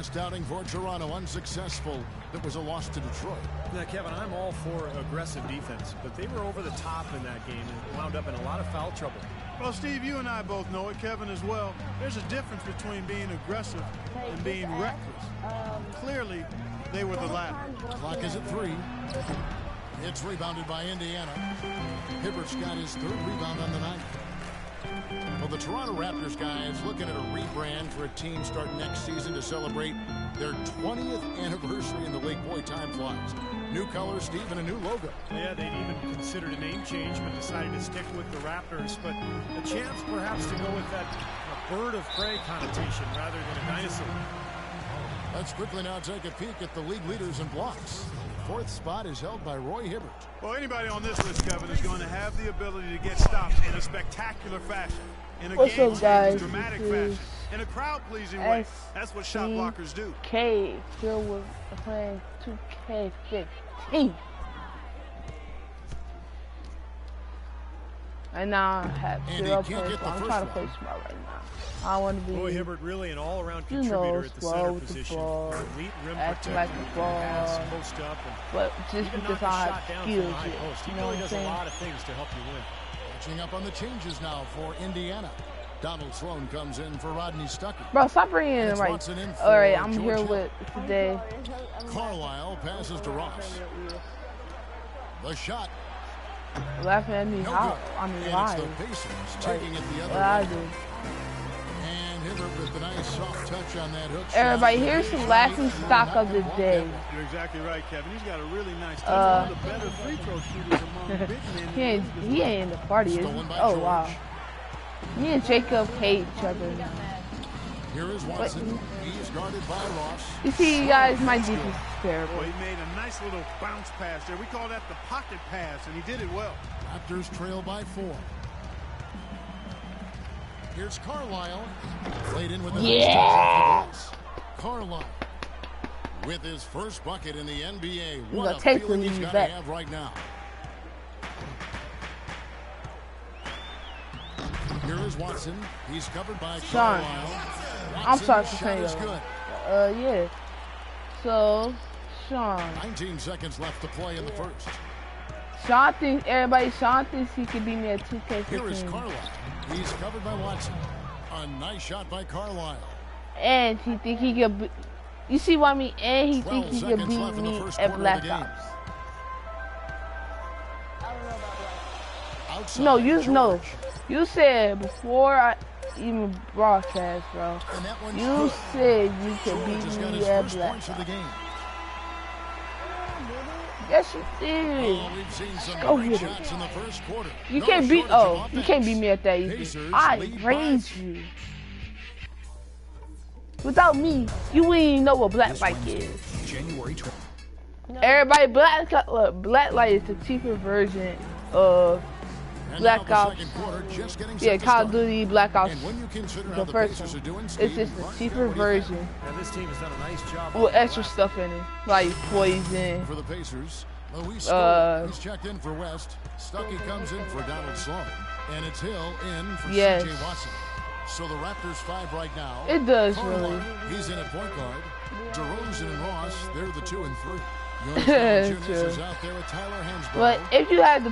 last outing for Toronto, unsuccessful. That was a loss to Detroit. Now, Kevin, I'm all for aggressive defense, but they were over the top in that game and wound up in a lot of foul trouble. Well, Steve, you and I both know it, Kevin as well. There's a difference between being aggressive and being reckless. Clearly, they were the latter. Clock is at 3. It's rebounded by Indiana. Hibbert's got his 3rd rebound on the night. Well, the Toronto Raptors guys looking at a rebrand for a team starting next season to celebrate their 20th anniversary in the league. Boy, time flies. New colors, Steve, and a new logo. Yeah, they'd even considered a name change, but decided to stick with the Raptors. But a chance perhaps to go with that bird of prey connotation rather than a dinosaur. Let's quickly now take a peek at the league leaders in blocks. 4th spot is held by Roy Hibbert. Well, anybody on this list, Kevin, is going to have the ability to get stops in a spectacular fashion, in a game-changing, dramatic fashion, in a crowd-pleasing way. That's what shot blockers do. K, here was playing 2K15. And now I have 0 plays, so I'm trying to play smart right now. I want to be. Roy Hibbert really an all-around contributor at the center position. Elite rim protector, pass, post up, but just because I have skills, he really does a lot of things to help you win. Catching up on the changes now for Indiana. Donald Sloan comes in for Rodney Stuckey. Bro, stop bringing in right. All right, I'm George here with today. Carlisle passes to Ross. The shot. Laughing at me, how? I mean, why? The Pacers taking it the other way. I do. And Hibbert with the nice soft touch on that hook. Everybody, here's the laughing stock of the day. You're exactly right, Kevin. He's got a really nice touch. One of the better free throw shooters among big men. he ain't in the party, is he? Oh, wow. Me and Jacob hate each other. Here is Watson. He's guarded by Ross. You see, you guys, my defense is terrible. Well, he made a nice little bounce pass there. We call that the pocket pass, and he did it well. Raptors trail by 4. Here's Carlisle. Played in with the nice touch off the glass. Carlisle with his first bucket in the NBA. What a feeling he's got to have right now. Here is Watson. He's covered by Carlisle. I'm sorry for saying that. Yeah. So, Sean. 19 seconds left to play in the first. Sean thinks he could beat me at 2K15. Here is Carlisle. He's covered by Watson. A nice shot by Carlisle. And he think he could. You see what I mean? And he think he could beat me at Black Ops. No, you said before I even broadcast, bro. You said you could beat me at Black Ops. Yes, you did. Go get it. You can't beat. Oh, you can't beat me at that easy. I raised you. Without me, you wouldn't even know what Black Bike is. January 20th. Everybody, Black Light is the cheaper version of Black Ops. Yeah, Call of Duty Black Ops. The first one. It's just a cheaper version. Now this team has done a nice job with extra stuff in it, like poison. For the Pacers, he's checked in for West. Stuckey comes in for Donald Sloan, and it's Hill in for C.J. Watson. So the Raptors 5 right now. It does really. He's in at point guard. DeRozan and Ross, they're the 2 and 3. True. Is out there with Tyler Hansbrough. But if you had the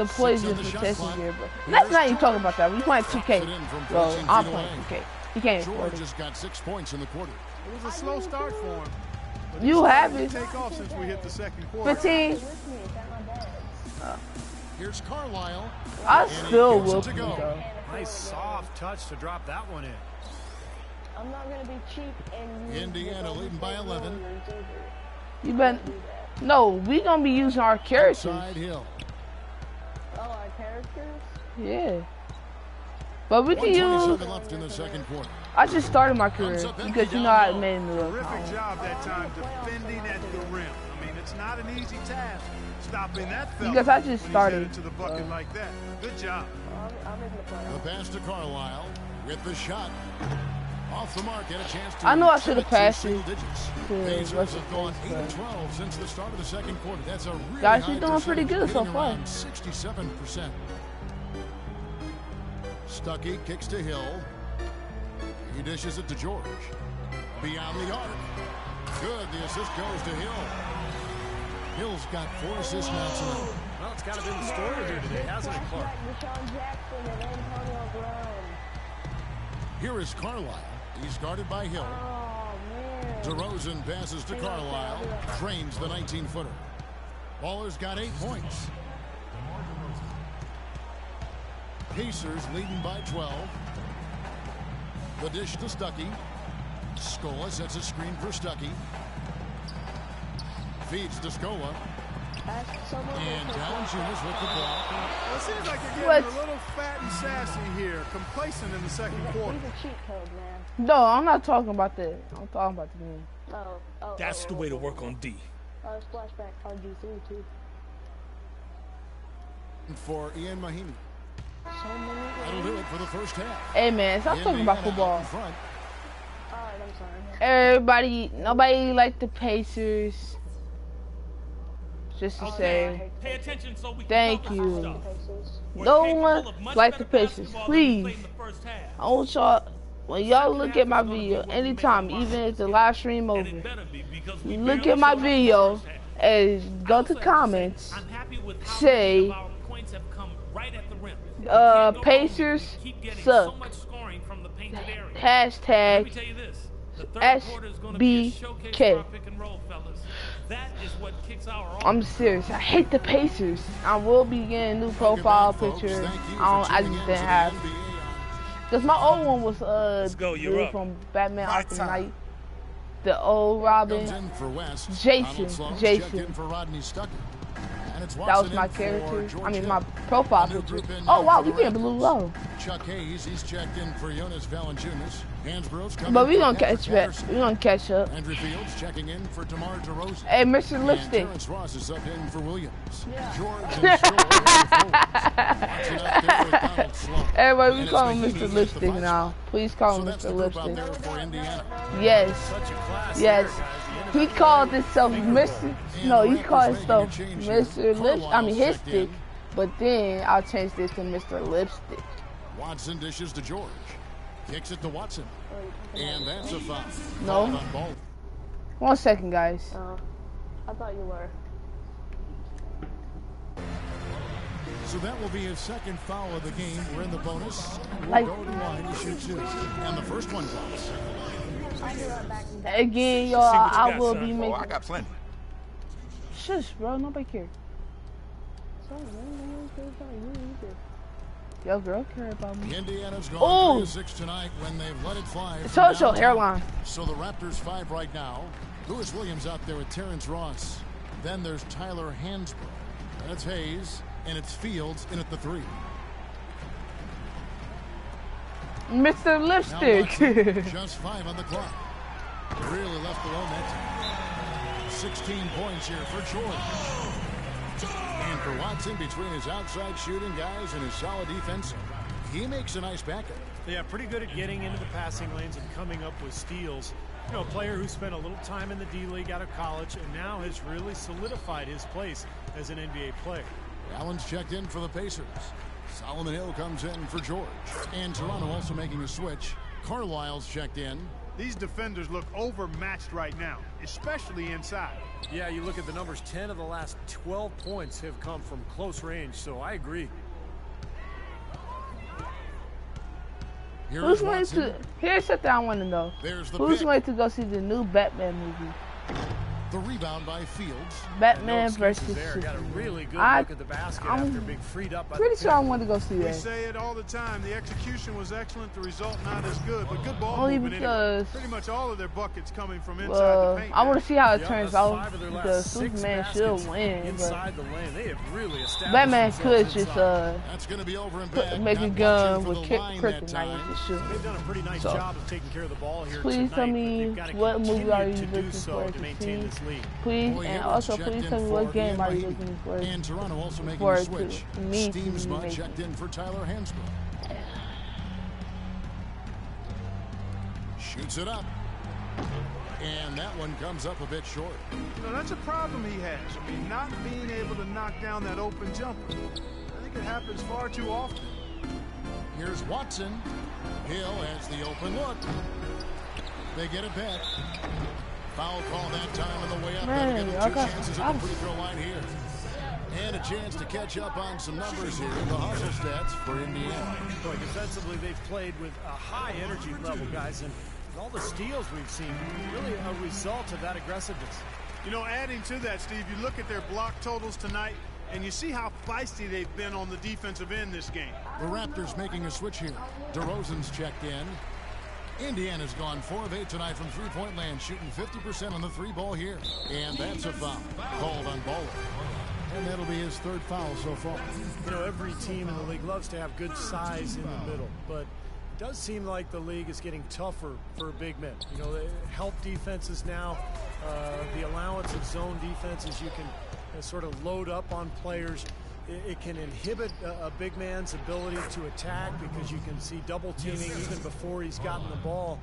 poison, for testing gear, but let's not even talk about that. We playing 2K. Well, I'm playing 2K. He can't afford it. Just got 6 points in the quarter. It was a slow start for him. You have it. Take off since we hit the second quarter. 15. Here's Carlisle. I still whoop him though. Nice soft touch to drop that one in. I'm not gonna be cheap and Indiana leading by 11. You bet. No, we gonna be using our characters. Outside Hill. Oh, our characters? Yeah. But we can use. Left in the second quarter. I just started my career because you know I made it look. Terrific job that time defending at the rim. I mean, it's not an easy task stopping that fella. Because I just started. To the bucket like that. Good job. The pass to Carlisle with the shot. Off the mark, get a chance to. I know I should have passed it. Pacers have gone 8-12 since the start of the second quarter. That's a really guys, you're doing pretty good so far. 67%. Stuckey kicks to Hill. He dishes it to George. Beyond the arc. Good. The assist goes to Hill. Hill's got 4 assists now tonight. Well, it's got to be the story here today, hasn't it, Clark? Here is Carlisle. He's guarded by Hill. DeRozan passes to Carlisle. Drains the 19-footer. Baller's got 8 points. Pacers leading by 12. The dish to Stuckey. Scola sets a screen for Stuckey. Feeds to Scola. And Valanciunas with the ball. Well, it seems like you're getting a little fat and sassy here. Complacent in the second quarter. He's a cheat code, man. No, I'm not talking about that. I'm talking about the game. That's the way to work on D. Splashback RG3 too. For Ian Mahinmi. That'll do it for the first half. Hey man, stop talking about football. Alright, I'm sorry. Everybody, nobody liked the Pacers. Just to say, Pay attention so we thank can you. No one liked the Pacers. Please, I want y'all, when y'all look at my video, anytime, even if the live stream over, you look at my video and go to comments, say, Pacers suck. Hashtag SBK. I'm serious. I hate the Pacers. I will be getting a new profile picture. I just didn't have. Because my old one was dude from Batman Arkham Knight. The old Robin. Jason. That was my character. I mean, my profile picture. Oh, wow, we get blue low. Chuck Hayes, he's checked in for Jonas Valanciunas. But we gonna catch up. We gonna catch up. Andrew Fields checking in for DeMar DeRozan. Hey, Mr. Lipstick. And Terrence Ross is up in for Williams. Yeah. George and Everybody, we call him Mr. Lipstick now. Please call him Mr. Lipstick. Yes. Yes. He called himself Mr. No, he called himself Mr. Lipstick. I mean, his stick. But then I'll change this to Mr. Lipstick. Watson dishes to George. Kicks it to Watson. And that's a foul. No. 1 second, guys. I thought you were. So that will be his second foul of the game. We're in the bonus. Like, Go to line to shoot 2. And the first one goes. Again, y'all, I will be making. Oh, I got plenty. Shush, bro. Nobody care. Yo, girl, care about me. Indiana's gone 3-6 tonight when they've let it fly. So it's your hairline. So the Raptors 5 right now. Lewis Williams out there with Terrence Ross. Then there's Tyler Hansbrough. And it's Hayes. And it's Fields in at the 3. Mr. Lipstick. Just 5 on the clock. Really left below net. 16 points here for George. And for Watson, between his outside shooting guys and his solid defense, he makes a nice backup. Yeah, pretty good at getting into the passing lanes and coming up with steals. You know, a player who spent a little time in the D-League out of college and now has really solidified his place as an NBA player. Allen's checked in for the Pacers. Solomon Hill comes in for George. And Toronto also making a switch. Carlisle's checked in. These defenders look overmatched right now, especially inside. Yeah, you look at the numbers, 10 of the last 12 points have come from close range, so I agree. Who's going to... Here's something I want to know. Who's going to go see the new Batman movie? The rebound by Fields. Batman versus Got a really good look at the basket after being freed up by pretty sure I want to go see that. We say it all the time. The execution was excellent. The result not as good, but good ball Only movement because anyway. Pretty much all of their buckets coming from inside the paint. I want to see how it Yeah, turns that's out 5 of their last because 6 Superman should baskets win. inside the lane. They have really established Batman could themselves just inside. That's going to be over and back. make a Not gun watching with for the line that kryptonite time. and shoot. They've done a pretty nice So, job of taking care of the ball here please tonight, tell but me they've got to what movie are you continue to do looking so for to to maintain see? this lead. Please, Boy, and Edwards also checked please in tell me for what game Ian are you Mahinmi. looking for? And Toronto also making For a switch. me to Steam be Spud making. checked in for Tyler Hansbrough. Shoots it up. And that one comes up a bit short. You know, that's a problem he has. I mean, not being able to knock down that open jumper. I think it happens far too often. Here's Watson. Hill has the open look. They get a bet. Foul call that time on the way up. They'll get 2 chances at the free throw line here. And a chance to catch up on some numbers here. The hustle stats for Indiana. Boy, defensively, they've played with a high energy level, guys. And all the steals we've seen, really a result of that aggressiveness. You know, adding to that, Steve, you look at their block totals tonight, and you see how feisty they've been on the defensive end this game. The Raptors making a switch here. DeRozan's checked in. Indiana's gone 4 of 8 tonight from three-point land, shooting 50% on the 3-ball here. And that's a foul called on Bowler. And that'll be his 3rd foul so far. You know, every team in the league loves to have good size in the middle, but it does seem like the league is getting tougher for big men. You know, they help defenses now. The allowance of zone defenses, you can sort of load up on players. It can inhibit a big man's ability to attack because you can see double teaming even before he's gotten the ball.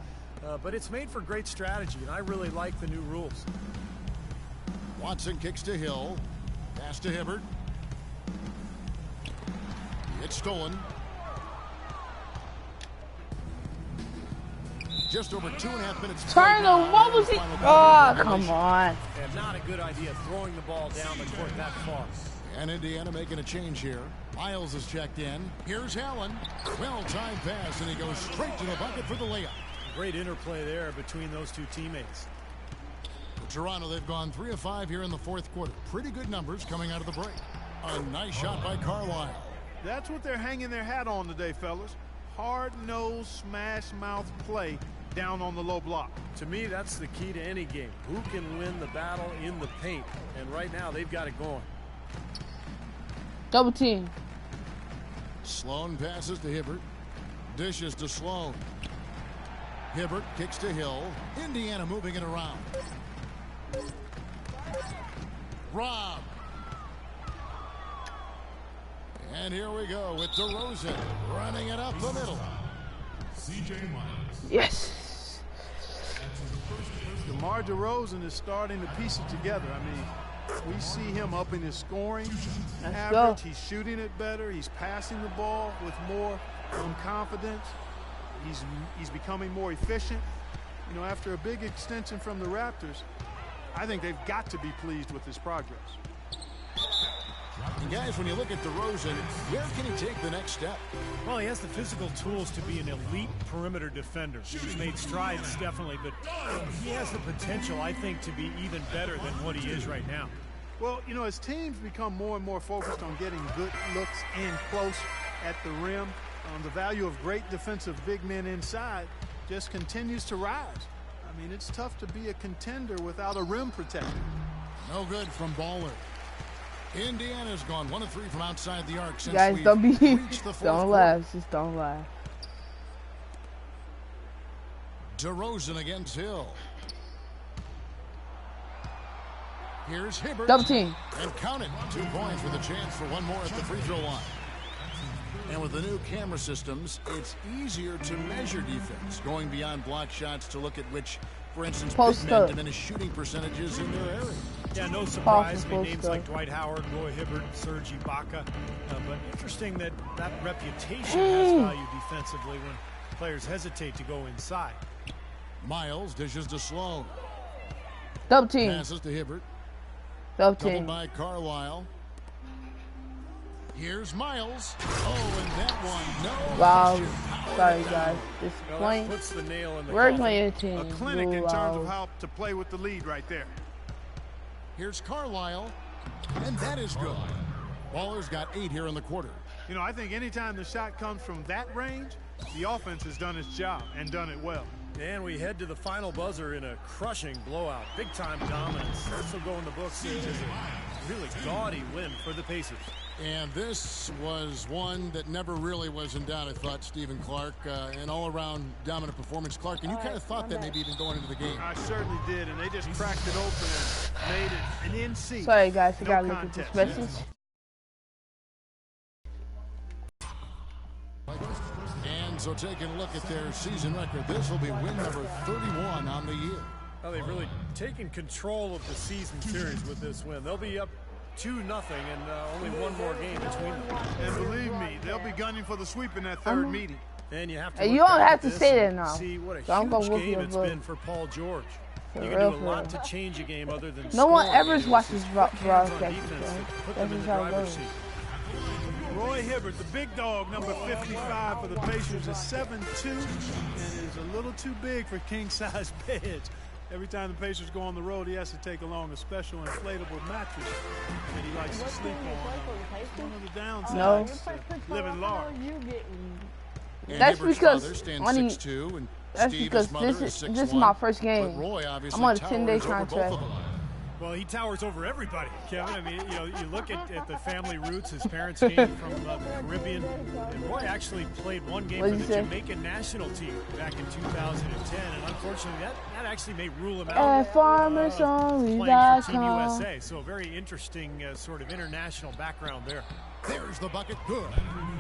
But it's made for great strategy, and I really like the new rules. Watson kicks to Hill. Pass to Hibbert. It's stolen. Just over 2.5 minutes. Turner, what was he? Oh, come on. And not a good idea throwing the ball down the court that far. And Indiana making a change here. Miles is checked in. Here's Allen. Well-timed pass, and he goes straight to the bucket for the layup. Great interplay there between those two teammates. Toronto, they've gone 3 of 5 here in the 4th quarter. Pretty good numbers coming out of the break. A nice shot by Carlisle. That's what they're hanging their hat on today, fellas. Hard-nosed, smash-mouth play down on the low block. To me, that's the key to any game. Who can win the battle in the paint? And right now, they've got it going. Double team. Sloan passes to Hibbert. Dishes to Sloan. Hibbert kicks to Hill. Indiana moving it around. Rob. And here we go with DeRozan running it up the middle. Yes. DeMar DeRozan is starting to piece it together. I mean, we see him upping his scoring average. He's shooting it better. He's passing the ball with more confidence. He's becoming more efficient. You know, after a big extension from the Raptors, I think they've got to be pleased with his progress. And guys, when you look at DeRozan, where can he take the next step? Well, he has the physical tools to be an elite perimeter defender. He's made strides, definitely, but he has the potential, I think, to be even better than what he is right now. Well, you know, as teams become more and more focused on getting good looks in close at the rim, the value of great defensive big men inside just continues to rise. I mean, it's tough to be a contender without a rim protector. No good from Baller. Indiana's gone 1 of 3 from outside the arc since guys, we don't be, reached the 4th don't quarter. laugh, just don't laugh. DeRozan against Hill. Here's Hibbert. Double team. And count it. 2 points with a chance for 1 more at the free throw line. And with the new camera systems, it's easier to measure defense, going beyond block shots to look at which, for instance, big men diminish shooting percentages in their area. Yeah, no surprise. I mean, names like Dwight Howard, Roy Hibbert, Serge Ibaka. But interesting that that reputation has value defensively when players hesitate to go inside. Miles dishes to Sloan. Double team. Passes to Hibbert. Double Doubled team. by Carlisle. Here's Miles. Oh, and that one, no. Wow. Sorry, guys. Disappointing. Puts the nail in the Where's coffin. my team? A clinic in terms of how to play with the lead right there. Here's Carlisle, and that is good. Baller's got 8 here in the quarter. You know, I think anytime the shot comes from that range, the offense has done its job and done it well. And we head to the final buzzer in a crushing blowout. Big-time dominance. This will go in the books as a really gaudy win for the Pacers. And this was one that never really was in doubt, I thought, Stephen Clark. An all-around dominant performance. Clark, and you kind of thought that maybe even going into the game. I certainly did, and they just cracked it open and made it an in-seat. Sorry, guys. I No gotta look at contest. this message. And so taking a look at their season record, this will be win number 31 on the year. Well, they've really taken control of the season series with this win. They'll be up 2-0 and only one more game between them. And believe me, they'll be gunning for the sweep in that third meeting. And you have to Hey, you don't have to say that now. See what a So I'm gonna huge whoop game your it's butt. been for Paul George. For You real, can do a for lot real. to change a game other than No one scoring. ever It was watches his quick hands on broadcast. defense that put That's them in the just how it driver's goes. seat. Roy Hibbert, the big dog, number 55 for the Pacers, is 7'2", and is a little too big for king-size beds. Every time the Pacers go on the road, he has to take along a special inflatable mattress that he likes to sleep on. One of the downsides No. of living large. And That's Hibbert's because father stands only- 6'2", and That's Steve, because his mother, is 6'1". this is my first game. But Roy obviously I'm on a 10-day towers over both contract. of them. Well, he towers over everybody, Kevin. I mean, you look at the family roots. His parents came from the Caribbean. And Roy actually played one game for What'd the you say? Jamaican national team back in 2010. And unfortunately, that actually may rule him out. At playing for Team farmersonly.com. USA. So a very interesting sort of international background there. There's the bucket. Good.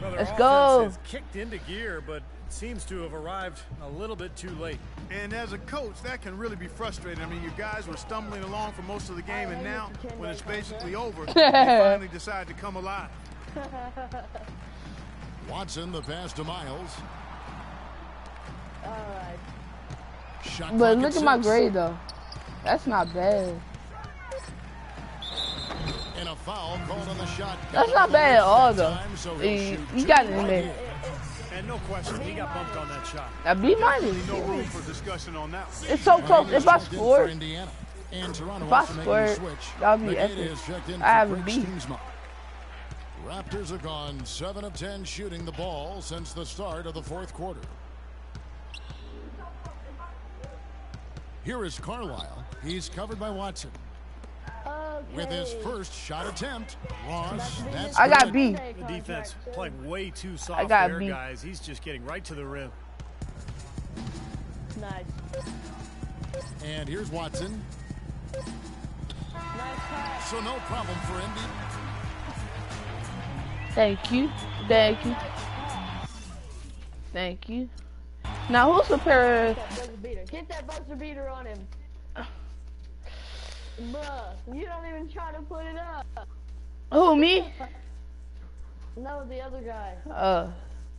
Well, their Let's offense go. has kicked into gear, but seems to have arrived a little bit too late. And as a coach, that can really be frustrating. I mean, you guys were stumbling along for most of the game, and now, when it's basically over, they finally decide to come alive. Watson, the pass to Miles. Shot But clock look at my 6. grade though. That's not bad. And a foul called on the shot. That's not bad at all though. Time, so he'll You shoot got two it in right there. here. And no question, he got bumped on that shot. Now B minus. No room for discussion on that one. It's so close. If I Checked in for scored, Indiana. And Toronto if I also making the scored, switch. that would be McGinn epic. is checked in I for have a Greg B. Stiemsma. Raptors have gone 7 of 10 shooting the ball since the start of the fourth quarter. Here is Carlisle. He's covered by Watson. With his first shot attempt, Ross, that's I got good. B. The defense playing way too I soft got there, B. guys. He's just getting right to the rim. Nice. And here's Watson. Nice pass. So no problem for Indy. Thank you. Thank you. Thank you. Now who's the pair? That buzzer beater. Get that buzzer beater on him. Bruh, you don't even try to put it up. Who, me? No, the other guy.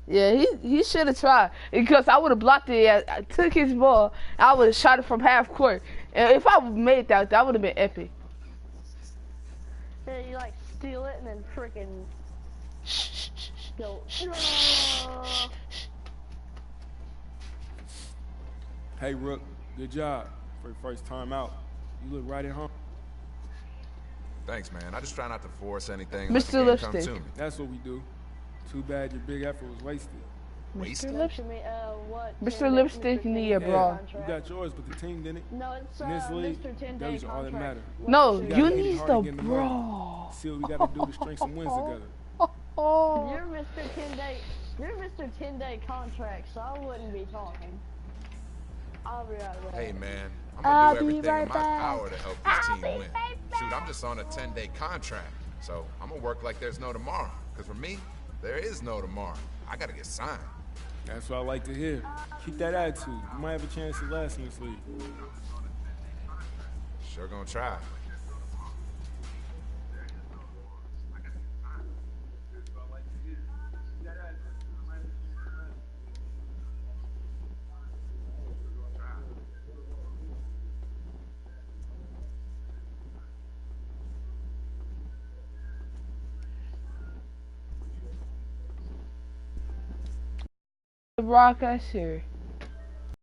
Yeah, he should have tried because I would have blocked it. I took his ball. I would have shot it from half court. And if I made that, that would have been epic. Yeah, you like steal it and then freaking go. Hey, Rook, good job for your first time out. You look right at home. Thanks, man. I just try not to force anything. Mr. Let the game come Lipstick. to me. That's what we do. Too bad your big effort was wasted. Wasted? Lipstick. What? Mr. 10 Lipstick in the Yeah, bra. you got yours, but the team didn't. No, it's In this league, Mr. 10-day those are all that contract. matter. No, gotta you hit it need hard the again tomorrow. bra. See what we got to do to string some wins together. Oh. You're Mr. 10-day. You're Mr. 10-day contract, so I wouldn't be talking. I'll be right back. Hey, man. I'm I'll gonna do be everything right in my back. power to help this team win. Shoot, I'm just on a 10-day contract, so I'm gonna work like there's no tomorrow. Because for me, there is no tomorrow. I gotta get signed. That's what I like to hear. Keep that attitude. You might have a chance to last in this league. Sure gonna try. The broadcast here.